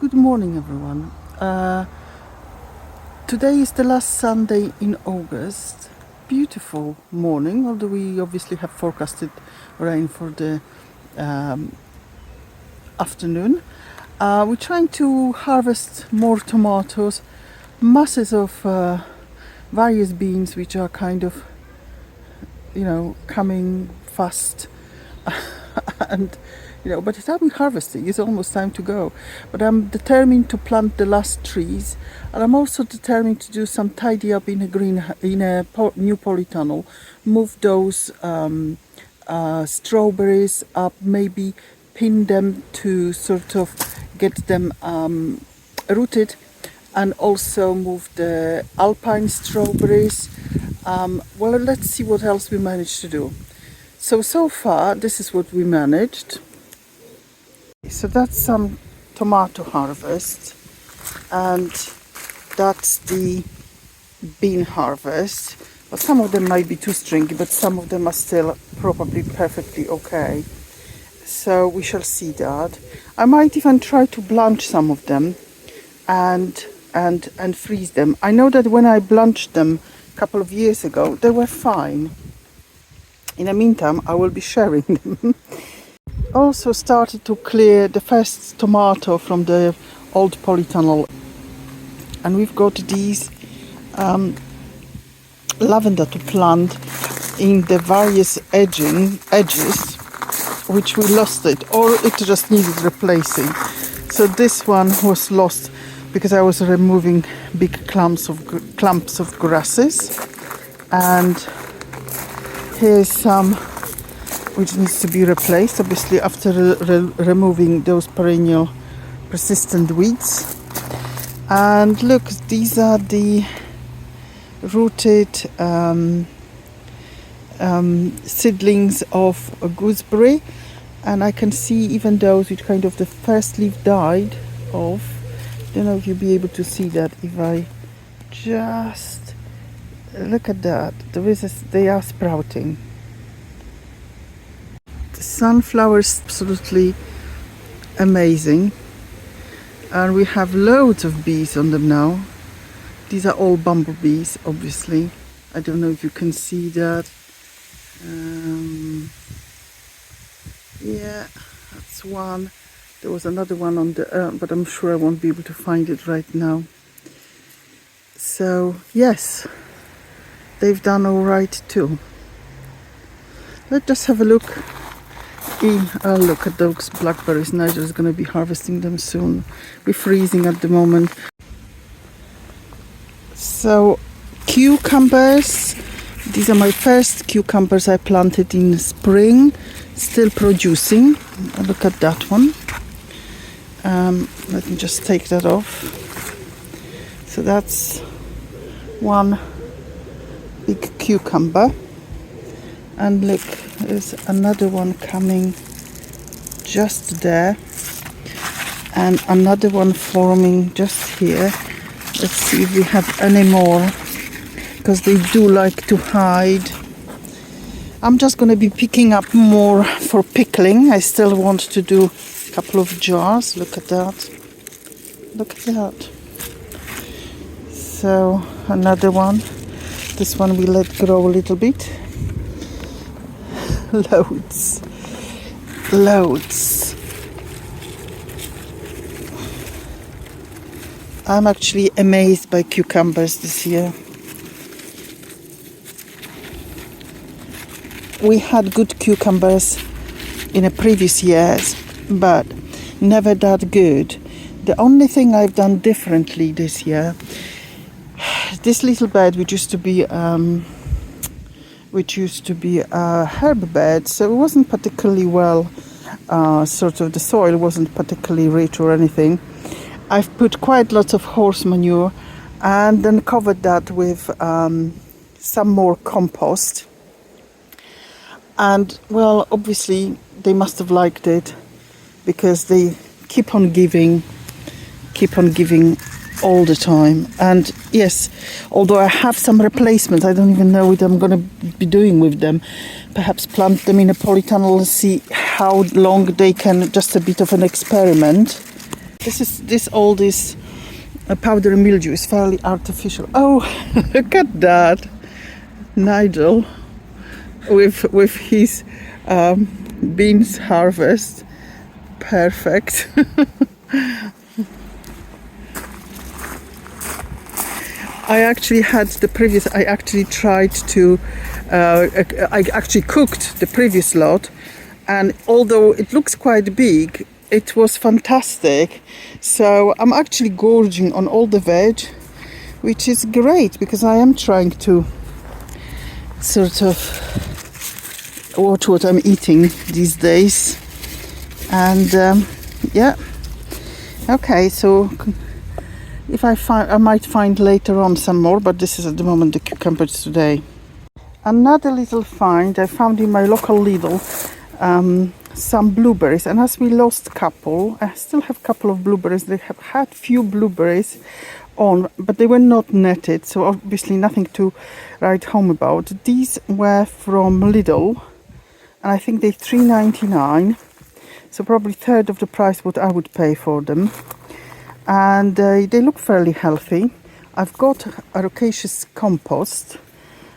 Good morning, everyone. Today is the last Sunday in August. Beautiful morning, although we obviously have forecasted rain for the afternoon. We're trying to harvest more tomatoes, masses of various beans which are kind of, coming fast. And by the time we harvesting, it's almost time to go. But I'm determined to plant the last trees, and I'm also determined to do some tidy up in a new polytunnel, move those strawberries up, maybe pin them to sort of get them rooted, and also move the alpine strawberries. Well, let's see what else we managed to do. So far, this is what we managed. So that's some tomato harvest, and that's the bean harvest. Well, some of them might be too stringy, but some of them are still probably perfectly okay. So we shall see that. I might even try to blanch some of them and freeze them. I know that when I blanched them a couple of years ago, they were fine. In the meantime, I will be sharing them. Also started to clear the first tomato from the old polytunnel, and we've got these lavender to plant in the various edges, which we lost it, or it just needed replacing. So this one was lost because I was removing big clumps of grasses, and here's some which needs to be replaced, obviously after removing those perennial persistent weeds. And look, these are the rooted seedlings of gooseberry, and I can see even those which kind of the first leaf died off. Don't know if you'll be able to see that if I just look at that. They are sprouting. The sunflower is absolutely amazing, and we have loads of bees on them now. These are all bumblebees, obviously. I don't know if you can see that. Yeah, that's one. There was another one on the but I'm sure I won't be able to find it right now. So yes, they've done all right too. Let's just have a look. Look at those blackberries. Nigel's going to be harvesting them soon. We're freezing at the moment. So cucumbers. These are my first cucumbers I planted in spring. Still producing. Look at that one. Let me just take that off. So that's one big cucumber. And look, there's another one coming just there, and another one forming just here. Let's see if we have any more, because they do like to hide. I'm just going to be picking up more for pickling. I still want to do a couple of jars. Look at that. Look at that. So another one. This one we let grow a little bit. Loads. I'm actually amazed by cucumbers this year. We had good cucumbers in the previous years, but never that good. The only thing I've done differently this year, this little bed which used to be a herb bed, so it wasn't particularly well, the soil wasn't particularly rich or anything. I've put quite lots of horse manure and then covered that with some more compost. And well, obviously they must have liked it, because they keep on giving all the time. And yes, although I have some replacements, I don't even know what I'm going to be doing with them. Perhaps plant them in a polytunnel and see how long they can, just a bit of an experiment. All this powdery mildew is fairly artificial. Oh, look at that, Nigel, with his beans harvest. Perfect. I actually tried to, I actually cooked the previous lot, and although it looks quite big, it was fantastic. So I'm actually gorging on all the veg, which is great because I am trying to sort of watch what I'm eating these days. And yeah, okay, so if I might find later on some more, but this is at the moment the cucumbers today. Another little find I found in my local Lidl, some blueberries, and as we lost a couple, I still have a couple of blueberries. They have had few blueberries on, but they were not netted, so obviously nothing to write home about. These were from Lidl, and I think they're $3.99, so probably third of the price what I would pay for them. And they look fairly healthy. I've got a rocaceous compost,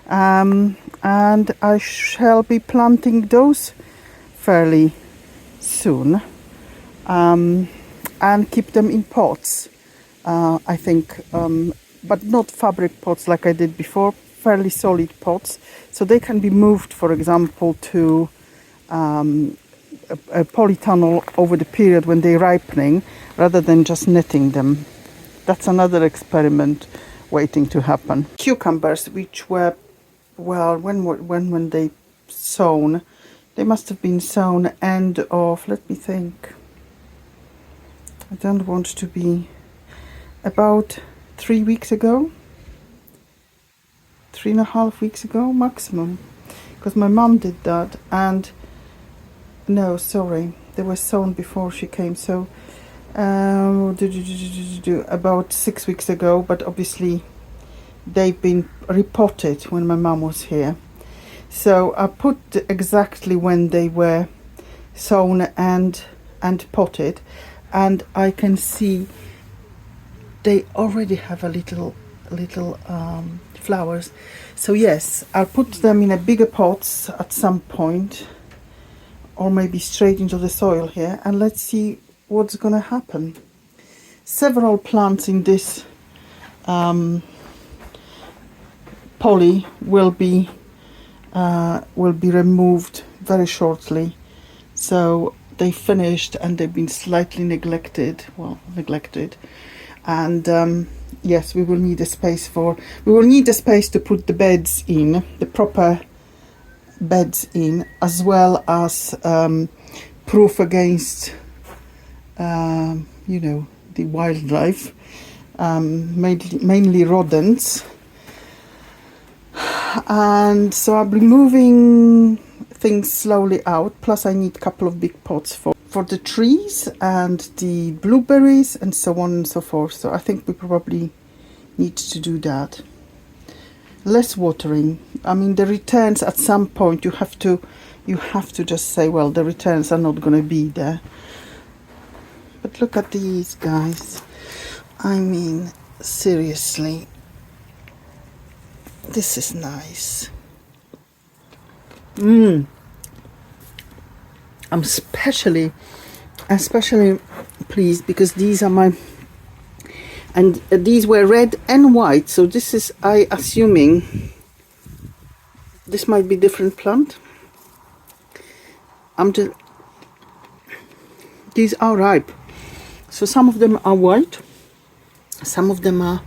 and I shall be planting those fairly soon, and keep them in pots, I think, but not fabric pots like I did before, fairly solid pots, so they can be moved, for example, to a polytunnel over the period when they're ripening, rather than just netting them. That's another experiment waiting to happen. Cucumbers, which were, well, when they sown, they must have been sown end of, let me think, I don't want to be, about 3 weeks ago, 3.5 weeks ago maximum, because my mum did that. And no, sorry, they were sown before she came, so about 6 weeks ago, but obviously they've been repotted when my mum was here. So I put exactly when they were sown and potted, and I can see they already have a little flowers. So yes, I'll put them in a bigger pots at some point, or maybe straight into the soil here, and let's see what's gonna happen. Several plants in this poly will be removed very shortly. So they finished and they've been slightly neglected, and yes, we will need a space to put the beds in, the proper beds in, as well as proof against the wildlife, mainly rodents. And so I'll be moving things slowly out, plus I need a couple of big pots for the trees and the blueberries and so on and so forth. So I think we probably need to do that. Less watering. I mean, the returns at some point, you have to just say, well, the returns are not going to be there. But look at these guys. I mean, seriously, this is nice. I'm especially pleased because these are my, and these were red and white, so this is, I assuming this might be different plant. These are ripe, so some of them are white, some of them are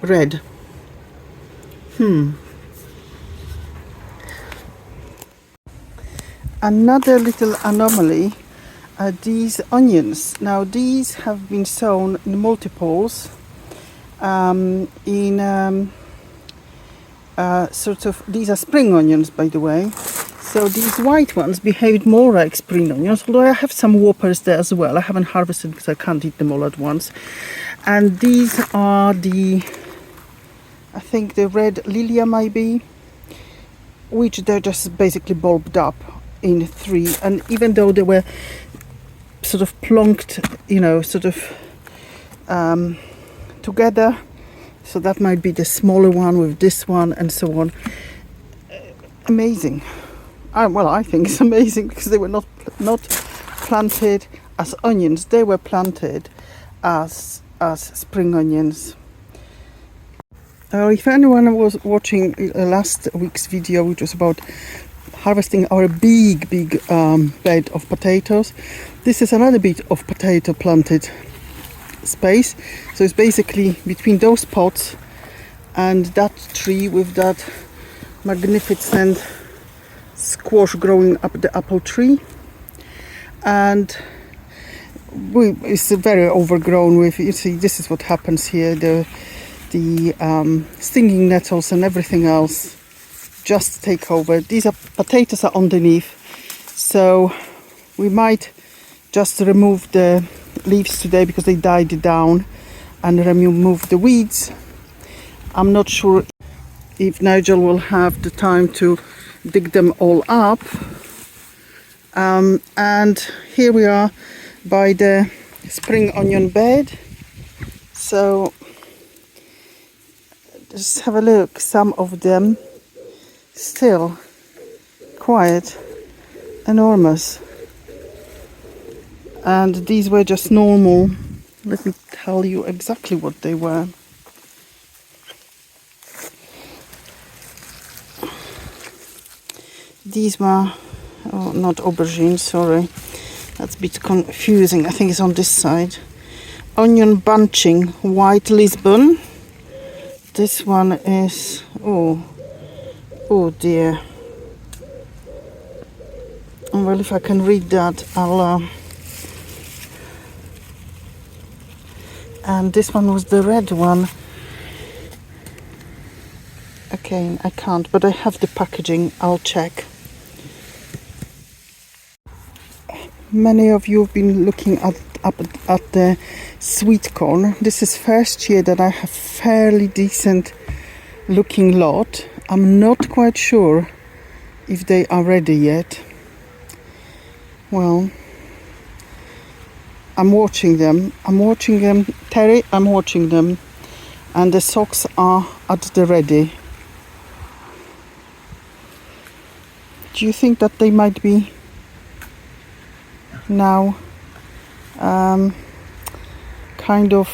red. Another little anomaly are these onions. Now these have been sown in multiples, these are spring onions, by the way. So these white ones behaved more like spring onions, although I have some whoppers there as well. I haven't harvested because I can't eat them all at once. And these are I think the red lilia maybe, which they're just basically bulbed up in 3. And even though they were sort of plonked, together. So that might be the smaller one with this one and so on. Amazing. Well, I think it's amazing because they were not planted as onions. They were planted as spring onions. If anyone was watching last week's video, which was about harvesting our big bed of potatoes, this is another bit of potato planted space. So it's basically between those pots and that tree with that magnificent squash growing up the apple tree, and it's very overgrown with, you see, this is what happens here, the stinging nettles and everything else just take over. These potatoes are underneath, so we might just remove the leaves today because they died down, and remove the weeds. I'm not sure if Nigel will have the time to dig them all up. And here we are by the spring onion bed. So just have a look, some of them still quite enormous, and these were just normal. Let me tell you exactly what they were. These were, oh, not aubergine, sorry, that's a bit confusing. I think it's on this side. Onion bunching, white Lisbon. This one is, oh dear. Well, if I can read that, I'll. And this one was the red one. Okay, I can't, but I have the packaging. I'll check. Many of you have been looking up at the sweet corn. This is first year that I have fairly decent looking lot. I'm not quite sure if they are ready yet. Well, I'm watching them. Terry, I'm watching them. And the socks are at the ready. Do you think that they might be now kind of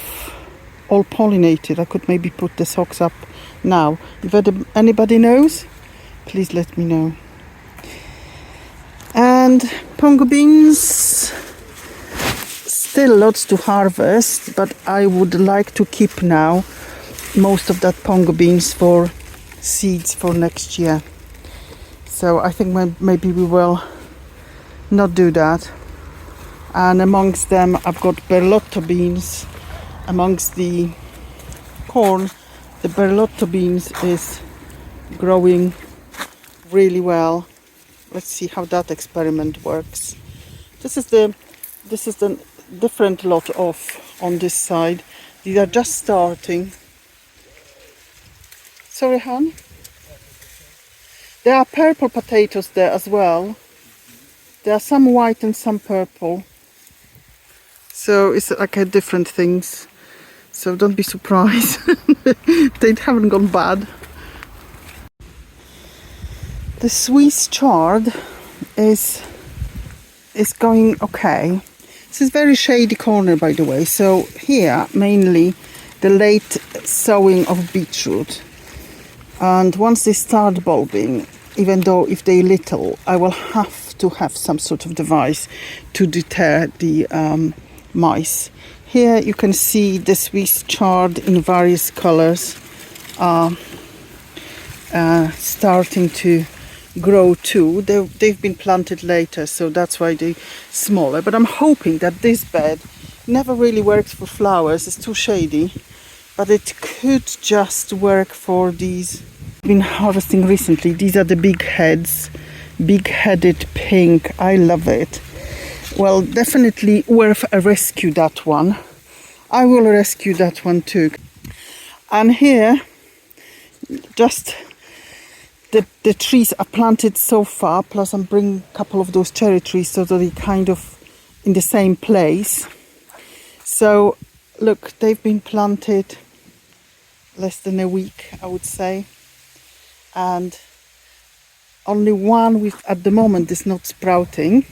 all pollinated? I could maybe put the socks up now. If anybody knows, please let me know. And pongo beans, still lots to harvest, but I would like to keep now most of that pongo beans for seeds for next year. So I think maybe we will not do that. And amongst them I've got berlotto beans. Amongst the corn, the berlotto beans is growing really well. Let's see how that experiment works. This is the different lot off on this side. These are just starting. Sorry, hon? There are purple potatoes there as well. There are some white and some purple. So it's like a different things. So don't be surprised. They haven't gone bad. The Swiss chard is going okay. This is very shady corner, by the way. So here mainly the late sowing of beetroot. And once they start bulbing, even though if they're little, I will have to have some sort of device to deter the mice. Here you can see the Swiss chard in various colors starting to grow too. They've been planted later, so that's why they're smaller. But I'm hoping that this bed never really works for flowers. It's too shady. But it could just work for these. I've been harvesting recently. These are the big heads, big-headed pink. I love it. Well, definitely worth a rescue, that one. I will rescue that one too. And here, just the trees are planted so far. Plus, I'm bringing a couple of those cherry trees so that they're kind of in the same place. So Look, they've been planted less than a week, I would say, and only one with at the moment is not sprouting,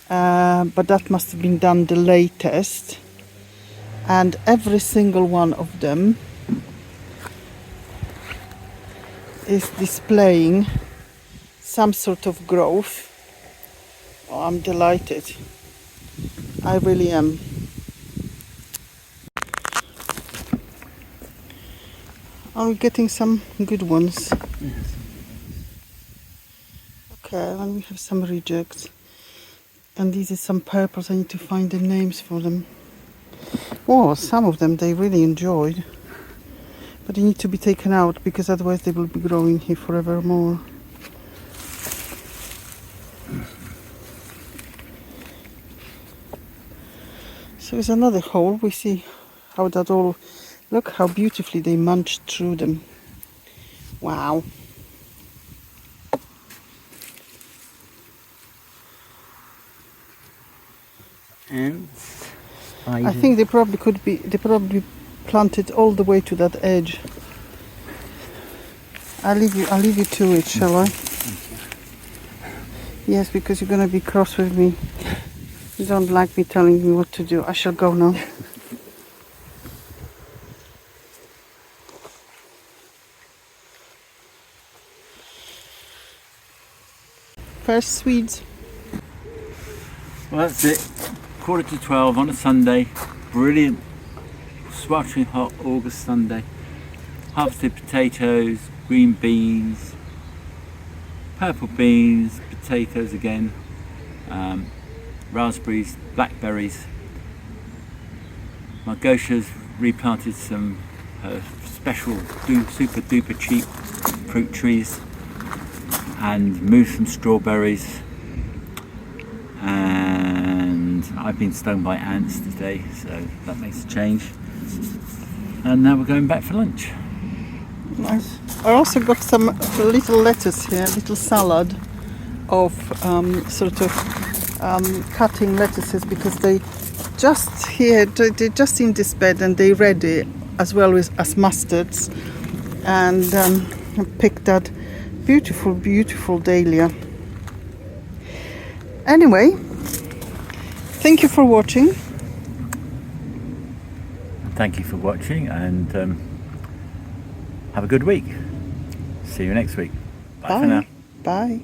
but that must have been done the latest, and every single one of them is displaying some sort of growth. Oh, I'm delighted. I really am. Are we getting some good ones? Okay, and we have some rejects. And these are some purples. I need to find the names for them. Oh, some of them they really enjoyed. But they need to be taken out because otherwise they will be growing here forevermore. So it's another hole. We see how that all... Look how beautifully they munched through them. Wow. And I think they probably planted all the way to that edge. I'll leave you to it, shall I? Yes, because you're gonna be cross with me. You don't like me telling you what to do. I shall go now. First Swedes. well, that's it. 11:45 on a Sunday. Brilliant, sweltering hot August Sunday. Harvested potatoes, green beans, purple beans, potatoes again, raspberries, blackberries. Margosha's replanted some special super duper cheap fruit trees and moved some strawberries, and I've been stung by ants today, so that makes a change. And now we're going back for lunch. Nice. I also got some little lettuce here, little salad of cutting lettuces, because they they're just in this bed and they're ready, as well as mustards. And I picked that beautiful dahlia. Anyway, thank you for watching. Thank you for watching, and have a good week. See you next week. Bye for now. Bye.